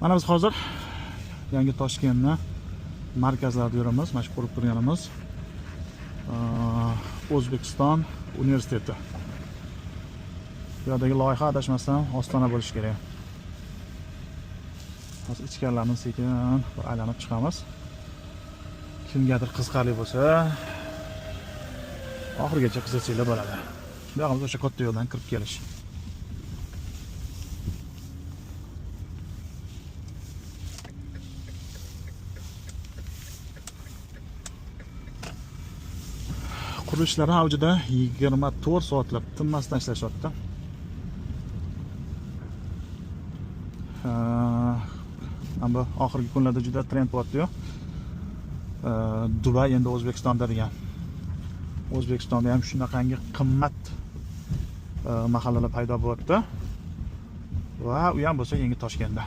Mana biz hozir yangi Toshkentni markazlarida yuramiz. Mana shu ko'rib turganimiz O'zbekiston universiteti. Bu yerdagi loyiha adashmasam Ostona bo'lishi kerak. Hozir ichkarilarni sekin bir aylanib chiqamiz. Kimgadir qiziqarli bo'lsa, oxirigacha kuzatsangiz bo'ladi. Bu yoqimiz o'sha katta yo'ldan kirib kelish. Qurilishlar avjida 24 soatlab tinmasdan ishlashyapti. Bu oxirgi kunlarda juda trend bo'lyapti-yu. Dubay endi O'zbekistonda degan. O'zbekistonda ham shunaqangi qimmat mahallalar paydo bo'lyapti. Va u ham bo'lsa yangi Toshkentda.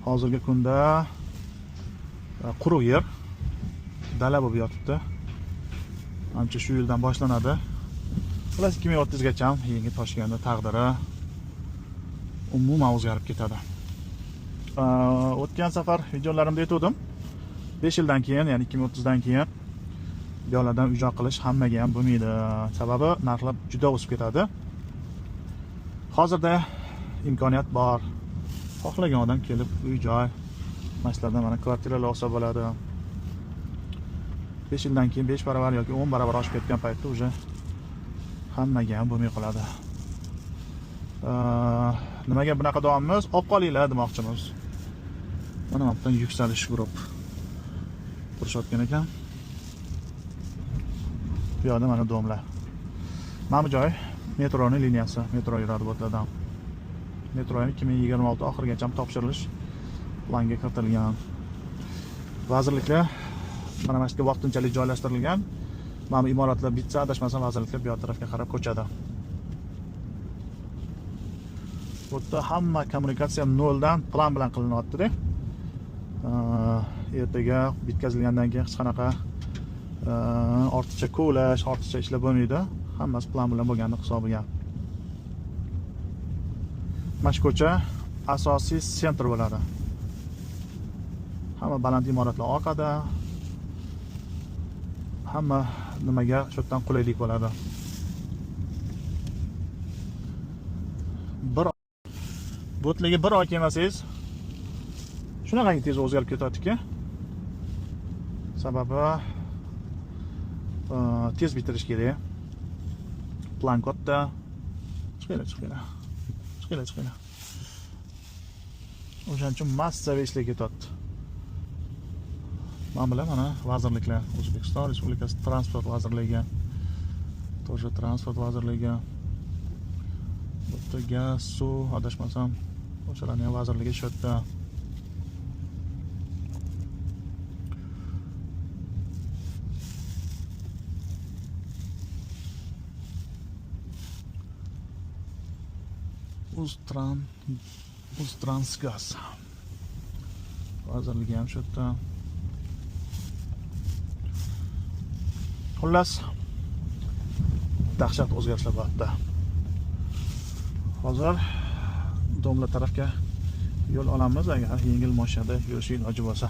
Hozirgi kunda quruq yer, dala bo'lib yotibdi. Ancha shu yildan boshlanadi. Plus 2030 gacha yangi Toshkentda taqdiri umuman o'zgarib ketadi. O'tgan safar videolarimda aytdim. 5 yildan keyin, ya'ni 2030 dan keyin bu yerlardan uy-joy qilish hammaga ham bo'lmaydi. Sababi narxlar juda o'sib ketadi. Hozirda imkoniyat bor. Xohlagan odam kelib uy-joy, masjidlardan mana kvartiralar olsa bo'ladi. 5 yildan keyin 5 barobar yoki 10 barobar oshib ketgan paytda уже hammaga ham bo'lmay qoladi. Nimaga bunaqa davomimiz? Olib qolinglar demoqchimiz. Mana bundan yuksalish guruh turishayotgan ekan. Bu yerda mana domlar. Mana bu joy metroning liniyasi, metro yuradi bu yerdan. Metroning 2026 oxirigacha topshirilish planga kiritilgan. Vazirliklar mana masjidga vaqtinchalik joylashtirilgan. Mana bu imoratlar bitsa, adashmasam vazirliklar bu tarafga qarab ko'chadi. Bu yerda hamma kommunikatsiya noldan plan bilan qilinyapti-da. Ertaga bitkazilgandan keyin hech qanaqa ortiqcha ko'lash, ortiqcha ishlar bo'lmaydi. Hammasi plan bilan bo'lganini hisobiga. Mana ko'cha asosiy sentr bo'ladi. Hamma baland imoratlar orqada. Hamma nimaga shu yerdan qulaylik bo'ladi. Bo'tliga bir oy kelmasangiz shunaqangi tez o'zgarib ketadi-ki. Sababi tez bitirish kerak. Plan katta. Chiqinglar. O'shaning uchun massaviy ishlar ketyapti. Men bilan mana vazirliklar, O'zbekiston Respublikasi Transport vazirligi, To'g'ri Transport vazirligi, bitta gaz, suv, adashmasam, o'shalarning ham vazirligi shu yerda. Uztransgaz vazirligi ham shu yerda. Xullas, dahshat o'zgarishlar bo'lyapti. Hozir domla tarafga yo'l olamiz, agar yengil mashinada yurish iloji bo'lsa.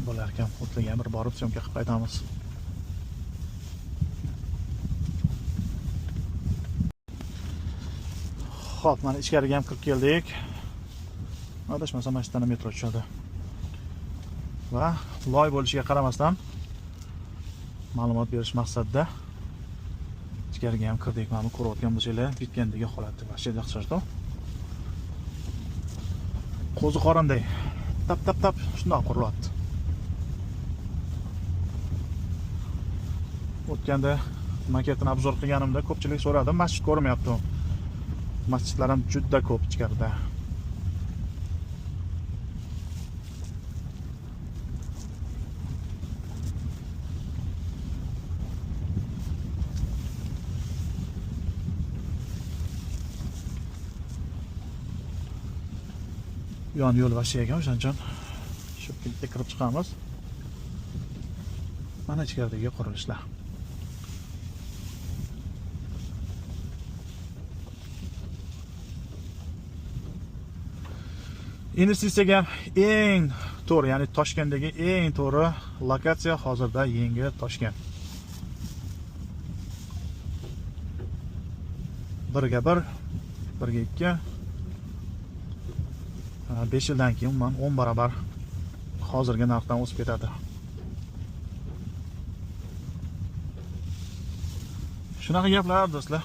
Bo'lar ekan, o'tlagan bir borib syomka qilib qaytamiz. Xo'p, mana ichkariga ham kirib keldik. Adashmasam masjiddan metro tushadi. Va loy bo'lishiga qaramasdan ma'lumot berish maqsadida ichkariga ham kirdik. Mana ko'rayotgan bo'lsanglar, bitgandagi holatda vashida yaxshirdi. Qo'zi qorinday tap shundoq qurilyapti. O'tganda maketini obzor qilganimda ko'pchilik so'radi, masjid ko'rmayapti. Masjidlar ham juda ko'p ichkarida. Yon yo'l va ekan, o'shaning uchun shu yerga kirib chiqamiz. Mana ichkaridagi qurilishlar. Investitsiyaga eng to'g'ri, ya'ni Toshkentdagi eng to'g'ri lokatsiya hozirda Yangi Toshkent. 1 ga 1, 1 ga 2. 5 yildan keyin umuman 10 barobar hozirgi narxdan o'sib ketadi. Shunaqa gaplar do'stlar.